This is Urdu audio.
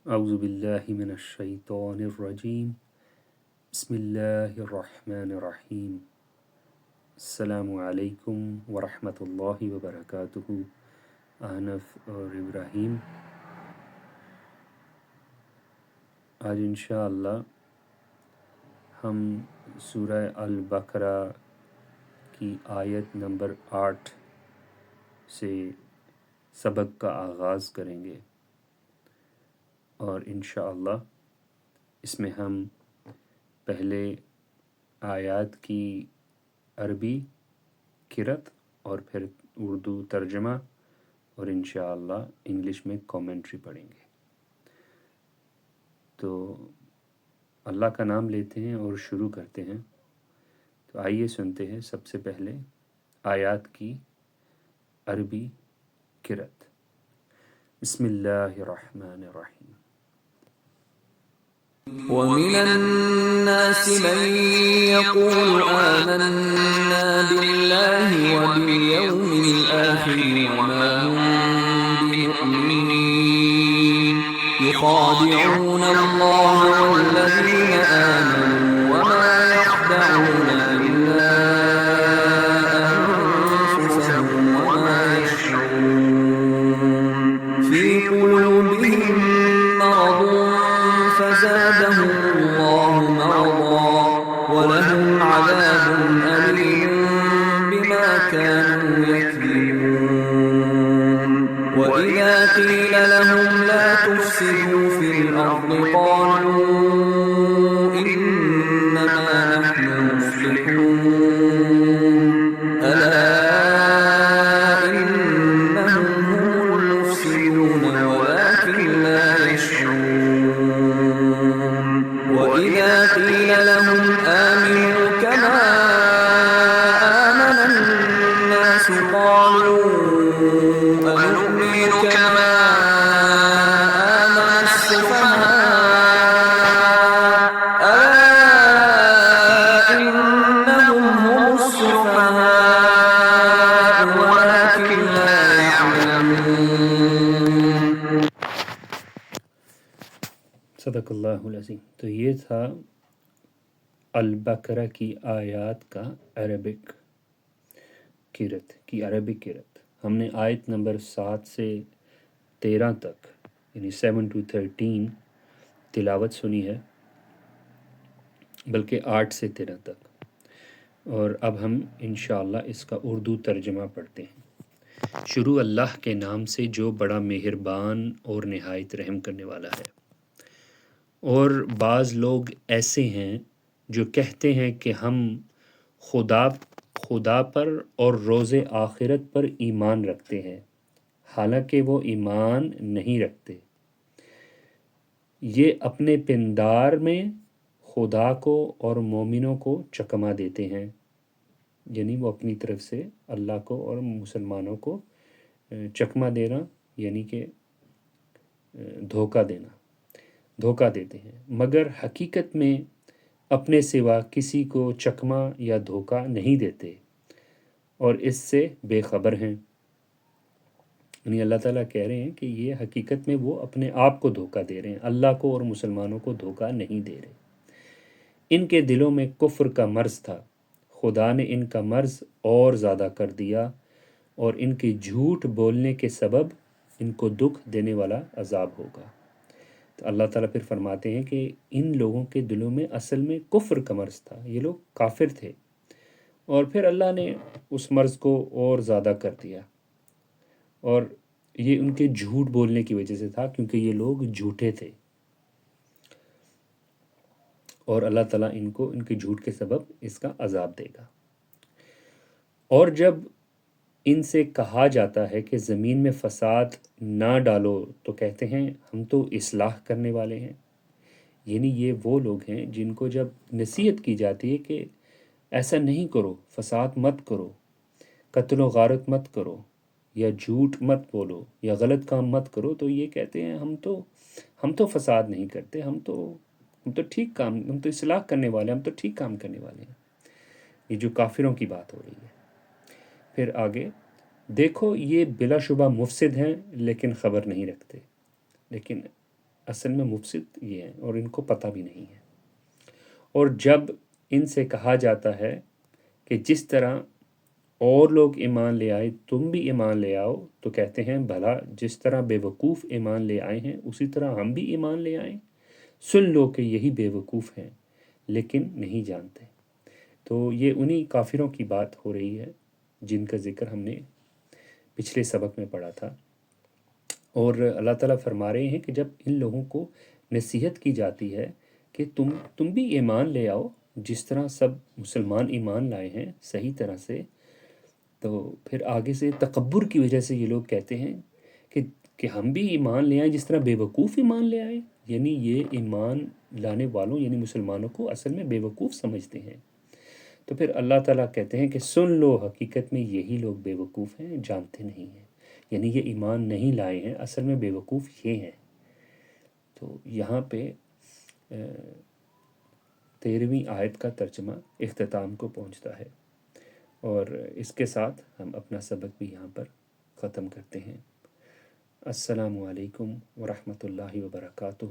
اعوذ باللہ من الشیطان الرجیم بسم اللہ الرحمن الرحیم السلام علیکم ورحمۃ اللہ وبرکاتہ۔ احنف اور ابراہیم، آج انشاءاللہ ہم سورہ البقرہ کی آیت نمبر 8 سے سبق کا آغاز کریں گے، اور انشاءاللہ اس میں ہم پہلے آیات کی عربی قرأت اور پھر اردو ترجمہ اور انشاءاللہ انگلش میں کامنٹری پڑھیں گے۔ تو اللہ کا نام لیتے ہیں اور شروع کرتے ہیں۔ تو آئیے سنتے ہیں سب سے پہلے آیات کی عربی قرأت۔ بسم اللہ الرحمن الرحیم۔ ومن الناس من يقول آمنا بالله وباليوم الآخر وما هم بمؤمنين يخادعون الله والذين آمنوا وما يخدعون إلا أنفسهم وما يشعرون في قلوبهم مرض فزادهم الله مرضا ولهم عذاب أليم بما كانوا يكذبون وإذا قيل لهم لا تفسدوا في الأرض قالوا إنما نحن مصلحون ألا إنهم هم المفسدون ولكن لا يشعرون وإذا قيل لهم آمنوا كما آمن الناس قالوا أنؤمن كما آمن السفهاء ألا إنهم هم السفهاء ولكن لا يعلمون۔ صدق اللہ العظیم۔ تو یہ تھا البقرہ کی آیات کا عربک قرأت کی عربی قرأت۔ ہم نے آیت نمبر 7 سے 13 تک یعنی 7 to 13 تلاوت سنی ہے، بلکہ 8 سے 13 تک، اور اب ہم انشاءاللہ اس کا اردو ترجمہ پڑھتے ہیں۔ شروع اللہ کے نام سے جو بڑا مہربان اور نہایت رحم کرنے والا ہے۔ اور بعض لوگ ایسے ہیں جو کہتے ہیں کہ ہم خدا پر اور روز آخرت پر ایمان رکھتے ہیں، حالانکہ وہ ایمان نہیں رکھتے۔ یہ اپنے پندار میں خدا کو اور مومنوں کو چکما دیتے ہیں، یعنی وہ اپنی طرف سے اللہ کو اور مسلمانوں کو چکما دینا، یعنی کہ دھوکہ دیتے ہیں، مگر حقیقت میں اپنے سوا کسی کو چکما یا دھوکہ نہیں دیتے اور اس سے بے خبر ہیں۔ یعنی اللہ تعالیٰ کہہ رہے ہیں کہ یہ حقیقت میں وہ اپنے آپ کو دھوکہ دے رہے ہیں، اللہ کو اور مسلمانوں کو دھوکہ نہیں دے رہے۔ ان کے دلوں میں کفر کا مرض تھا، خدا نے ان کا مرض اور زیادہ کر دیا، اور ان کے جھوٹ بولنے کے سبب ان کو دکھ دینے والا عذاب ہوگا۔ تو اللہ تعالیٰ پھر فرماتے ہیں کہ ان لوگوں کے دلوں میں اصل میں کفر کا مرض تھا، یہ لوگ کافر تھے، اور پھر اللہ نے اس مرض کو اور زیادہ کر دیا، اور یہ ان کے جھوٹ بولنے کی وجہ سے تھا، کیونکہ یہ لوگ جھوٹے تھے، اور اللہ تعالیٰ ان کو ان کے جھوٹ کے سبب اس کا عذاب دے گا۔ اور جب ان سے کہا جاتا ہے کہ زمین میں فساد نہ ڈالو تو کہتے ہیں ہم تو اصلاح کرنے والے ہیں۔ یعنی یہ وہ لوگ ہیں جن کو جب نصیحت کی جاتی ہے کہ ایسا نہیں کرو، فساد مت کرو، قتل و غارت مت کرو، یا جھوٹ مت بولو، یا غلط کام مت کرو، تو یہ کہتے ہیں ہم تو فساد نہیں کرتے، ہم تو اصلاح کرنے والے، ہم تو ٹھیک کام کرنے والے ہیں۔ یہ جو کافروں کی بات ہو رہی ہے۔ پھر آگے دیکھو، یہ بلا شبہ مفسد ہیں لیکن خبر نہیں رکھتے۔ لیکن اصل میں مفسد یہ ہیں اور ان کو پتہ بھی نہیں ہے۔ اور جب ان سے کہا جاتا ہے کہ جس طرح اور لوگ ایمان لے آئے تم بھی ایمان لے آؤ، تو کہتے ہیں بھلا جس طرح بے وقوف ایمان لے آئے ہیں اسی طرح ہم بھی ایمان لے آئیں۔ سن لو کہ یہی بے وقوف ہیں لیکن نہیں جانتے۔ تو یہ انہی کافروں کی بات ہو رہی ہے جن کا ذکر ہم نے پچھلے سبق میں پڑھا تھا۔ اور اللہ تعالیٰ فرما رہے ہیں کہ جب ان لوگوں کو نصیحت کی جاتی ہے کہ تم بھی ایمان لے آؤ جس طرح سب مسلمان ایمان لائے ہیں صحیح طرح سے، تو پھر آگے سے تکبر کی وجہ سے یہ لوگ کہتے ہیں کہ ہم بھی ایمان لے آئیں جس طرح بے وقوف ایمان لے آئیں، یعنی یہ ایمان لانے والوں یعنی مسلمانوں کو اصل میں بے وقوف سمجھتے ہیں۔ تو پھر اللہ تعالیٰ کہتے ہیں کہ سن لو حقیقت میں یہی لوگ بے وقوف ہیں، جانتے نہیں ہیں، یعنی یہ ایمان نہیں لائے ہیں، اصل میں بے وقوف یہ ہیں۔ تو یہاں پہ 13ویں آیت کا ترجمہ اختتام کو پہنچتا ہے، اور اس کے ساتھ ہم اپنا سبق بھی یہاں پر ختم کرتے ہیں۔ السلام علیکم ورحمۃ اللہ وبرکاتہ۔